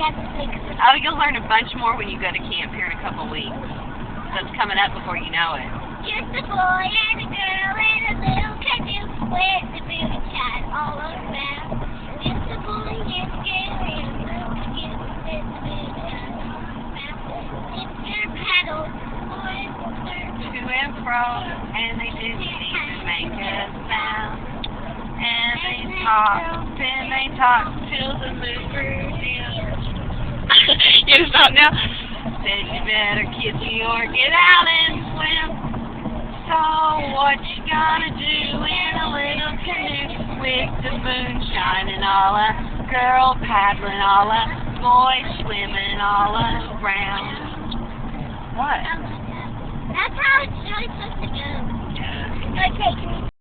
have to fix it. Oh, you'll learn a bunch more when you go to camp here in a couple of weeks. So it's coming up before you know it. Just a boy and a girl in a little canoe with the booty tied all around. Just a boy and a girl in a little canoe with the booty tied all around. It's their paddle, boys To and fro, and they didn't even make a sound. And they talked till the moon grew dim. You gonna stop now? Said you better kiss me or get out and swim. So what you gonna do in a little canoe with the moon shining all a girl paddling all a boy swimming all around? What? That's how it's really supposed to go. Like taking